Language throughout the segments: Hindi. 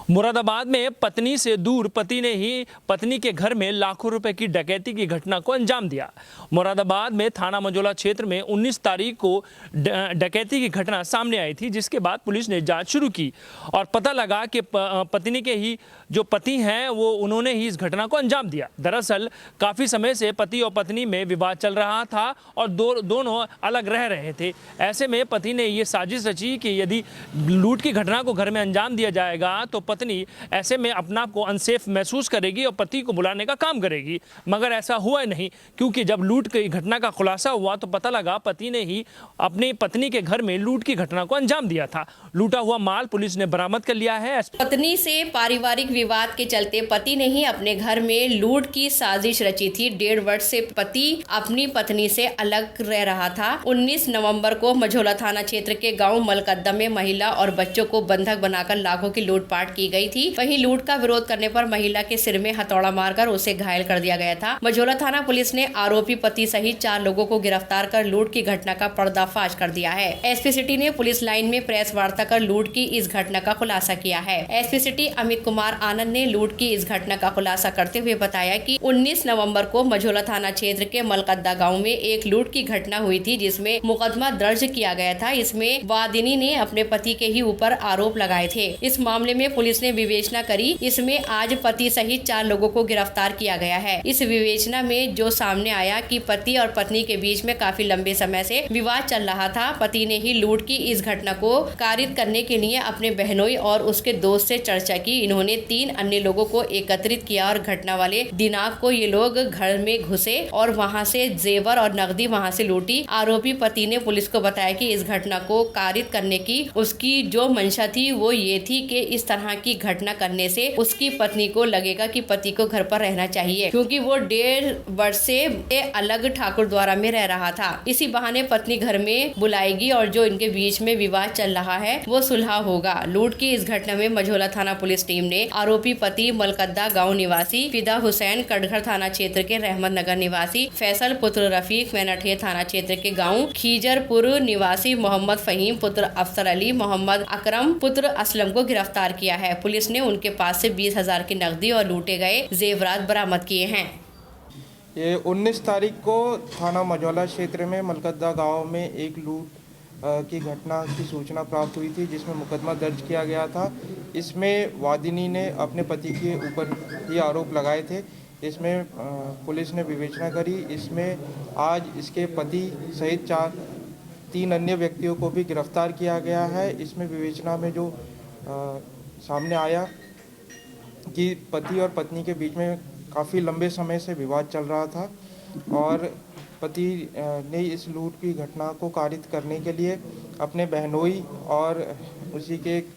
मुरादाबाद में पत्नी से दूर पति ने ही पत्नी के घर में लाखों रुपए की डकैती की घटना को अंजाम दिया। मुरादाबाद में थाना मंझोला क्षेत्र में 19 तारीख को डकैती की घटना सामने आई थी, जिसके बाद पुलिस ने जांच शुरू की और पता लगा कि पत्नी के ही जो पति हैं वो उन्होंने ही इस घटना को अंजाम दिया। दरअसल काफ़ी समय से पति और पत्नी में विवाद चल रहा था और दोनों अलग रह रहे थे। ऐसे में पति ने ये साजिश रची कि यदि लूट की घटना को घर में अंजाम दिया जाएगा तो पत्नी ऐसे में अपना आप को अनसेफ महसूस करेगी और पति को बुलाने का काम करेगी, मगर ऐसा हुआ नहीं, क्योंकि जब लूट की घटना का खुलासा हुआ तो पता लगा पति ने ही अपनी पत्नी के घर में लूट की घटना को अंजाम दिया था। लूटा हुआ माल पुलिस ने बरामद कर लिया है। पत्नी से पारिवारिक विवाद के चलते पति ने ही अपने घर में लूट की साजिश रची थी। 1.5 वर्ष से पति अपनी पत्नी से अलग रह रहा था। 19 नवंबर को मंझोला थाना क्षेत्र के गांव मलकद्दा में महिला और बच्चों को बंधक बनाकर लाखों की लूटपाट की गई थी। वहीं लूट का विरोध करने पर महिला के सिर में हथौड़ा मारकर उसे घायल कर दिया गया था। मंझोला थाना पुलिस ने आरोपी पति सहित 4 लोगों को गिरफ्तार कर लूट की घटना का पर्दाफाश कर दिया है। एसपी सिटी ने पुलिस लाइन में प्रेस वार्ता कर लूट की इस घटना का खुलासा किया है। एसपी सिटी अमित कुमार आनंद ने लूट की इस घटना का खुलासा करते हुए बताया कि 19 नवंबर को मंझोला थाना क्षेत्र के मलकद्दा गांव में एक लूट की घटना हुई थी, जिसमें मुकदमा दर्ज किया गया था। इसमें वादिनी ने अपने पति के ही ऊपर आरोप लगाए थे। इस मामले में पुलिस ने विवेचना करी। इसमें आज पति सहित 4 लोगों को गिरफ्तार किया गया है। इस विवेचना में जो सामने आया कि पति और पत्नी के बीच में काफी लंबे समय से विवाद चल रहा था। पति ने ही लूट की इस घटना को कारित करने के लिए अपने बहनोई और उसके दोस्त से चर्चा की। इन्होंने 3 अन्य लोगों को एकत्रित किया और घटना वाले दिनांक को ये लोग घर में घुसे और वहां से जेवर और नकदी वहां से लूटी। आरोपी पति ने पुलिस को बताया कि इस घटना को कारित करने की उसकी जो मंशा थी वो ये थी कि इस तरह की घटना करने से उसकी पत्नी को लगेगा कि पति को घर पर रहना चाहिए, क्योंकि वो 1.5 वर्ष से अलग ठाकुर द्वारा में रह रहा था। इसी बहाने पत्नी घर में बुलाएगी और जो इनके बीच में विवाद चल रहा है वो सुलह होगा। लूट की इस घटना में मंझोला थाना पुलिस टीम ने आरोपी पति मलकद्दा गाँव निवासी फिदा हुसैन, कटघर थाना क्षेत्र के रहमत नगर निवासी फैसल पुत्र रफीक, मैनाठेर थाना क्षेत्र के गाँव खीजरपुर निवासी मोहम्मद फहीम पुत्र अफसर अली, मोहम्मद अकरम पुत्र असलम को गिरफ्तार किया है। पुलिस ने उनके पास से 20,000 की नकदी और लूटे गए जेवरात बरामद किए हैं। ये 19 तारीख को थाना मंझोला क्षेत्र में मलकद्दा गांव में एक लूट की घटना की सूचना प्राप्त हुई थी, जिसमें मुकदमा दर्ज किया गया था। इसमें वादिनी ने अपने पति के ऊपर ये आरोप लगाए थे। इसमें पुलिस ने विवेचना करी। इसमें आज इसके पति सहित 3 अन्य व्यक्तियों को भी गिरफ्तार किया गया है। इसमें विवेचना में जो सामने आया कि पति और पत्नी के बीच में काफ़ी लंबे समय से विवाद चल रहा था और पति ने इस लूट की घटना को कारित करने के लिए अपने बहनोई और उसी के एक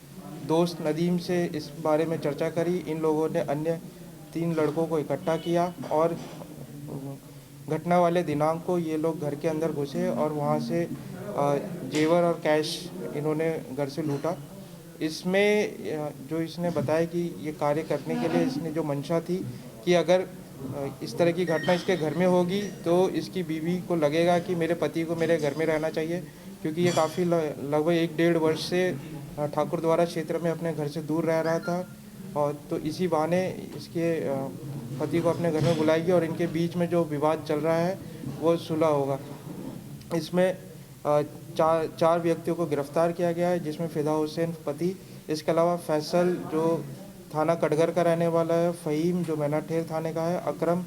दोस्त नदीम से इस बारे में चर्चा करी। इन लोगों ने अन्य 3 लड़कों को इकट्ठा किया और घटना वाले दिनांक को ये लोग घर के अंदर घुसे और वहाँ से जेवर और कैश इन्होंने घर से लूटा। इसमें जो इसने बताया कि ये कार्य करने के लिए इसने जो मंशा थी कि अगर इस तरह की घटना इसके घर में होगी तो इसकी बीवी को लगेगा कि मेरे पति को मेरे घर में रहना चाहिए, क्योंकि ये काफ़ी लगभग 1.5 वर्ष से ठाकुर द्वारा क्षेत्र में अपने घर से दूर रह रहा था। और तो इसी बहाने इसके पति को अपने घर में बुलाएगी और इनके बीच में जो विवाद चल रहा है वो सुलह होगा। इसमें 4 व्यक्तियों को गिरफ्तार किया गया है, जिसमें फिदा हुसैन पति, इसके अलावा फैसल जो थाना कटघर का रहने वाला है, फ़हीम जो मैनाठेर थाने का है, अकरम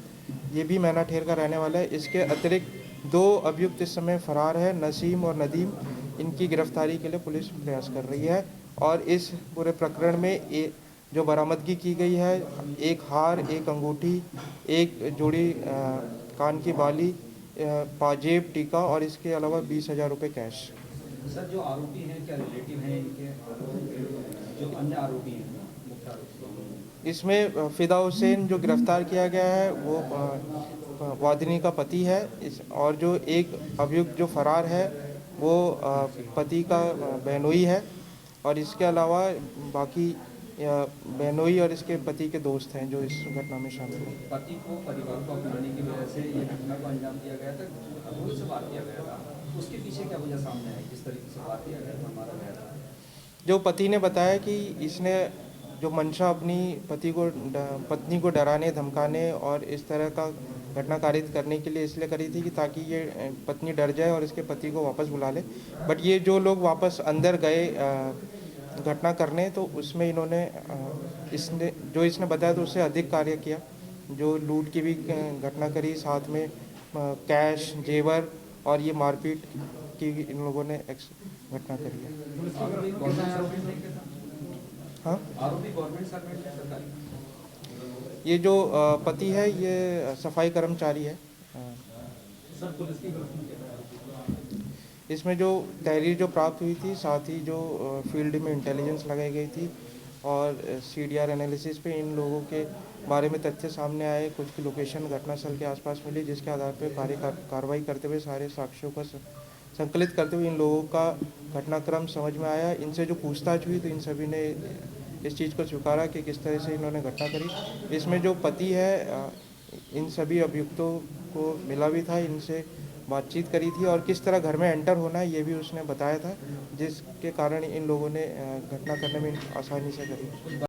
ये भी मैनाठेर का रहने वाला है। इसके अतिरिक्त 2 अभियुक्त इस समय फरार है, नसीम और नदीम। इनकी गिरफ्तारी के लिए पुलिस प्रयास कर रही है और इस पूरे प्रकरण में जो बरामदगी की गई है, एक हार, एक अंगूठी, एक जोड़ी कान की बाली, पाजेब, टीका और इसके अलावा 20,000 रुपये कैश। सर, जो आरोपी हैं क्या रिलेटिव हैं इनके, जो अन्य आरोपी हैं? इसमें फिदा हुसैन जो गिरफ्तार किया गया है वो वादिनी का पति है। और जो एक अभियुक्त जो फरार है वो पति का बहनोई है और इसके अलावा बाकी बहनोई और इसके पति के दोस्त हैं जो इस घटना में शामिल हैं। पति को परिवार को अपनाने की वजह से ये घटना को अंजाम दिया गया था, अधूरी से बात किया गया था, उसके पीछे क्या वजह सामने है, किस तरीके से बात किया गया था, मारा गया था? जो पति ने बताया कि इसने जो मंशा अपनी पत्नी को डराने धमकाने और इस तरह का घटना कारित करने के लिए इसलिए करी थी कि ताकि ये पत्नी डर जाए और इसके पति को वापस बुला ले। बट ये जो लोग वापस अंदर गए घटना करने, तो उसमें इन्होंने इसने बताया तो उससे अधिक कार्य किया, जो लूट की भी घटना करी, साथ में कैश जेवर और ये मारपीट की इन लोगों ने घटना करी है। हाँ, आरोपी गवर्नमेंट सर्वेंट है, सरकारी? ये जो पति है ये सफाई कर्मचारी है। सर पुलिस की गिरफ्तारी है। इसमें जो तहरीर जो प्राप्त हुई थी, साथ ही जो फील्ड में इंटेलिजेंस लगाई गई थी और CDR एनालिसिस पे इन लोगों के बारे में तथ्य सामने आए, कुछ की लोकेशन घटनास्थल के आसपास मिली, जिसके आधार पर कार्रवाई करते हुए सारे साक्ष्यों का संकलित करते हुए इन लोगों का घटनाक्रम समझ में आया। इनसे जो पूछताछ हुई तो इन सभी ने इस चीज़ को स्वीकारा कि किस तरह से इन्होंने घटना करी। इसमें जो पति है इन सभी अभियुक्तों को मिला भी था, इनसे बातचीत करी थी और किस तरह घर में एंटर होना है ये भी उसने बताया था, जिसके कारण इन लोगों ने घटना करने में आसानी से करी।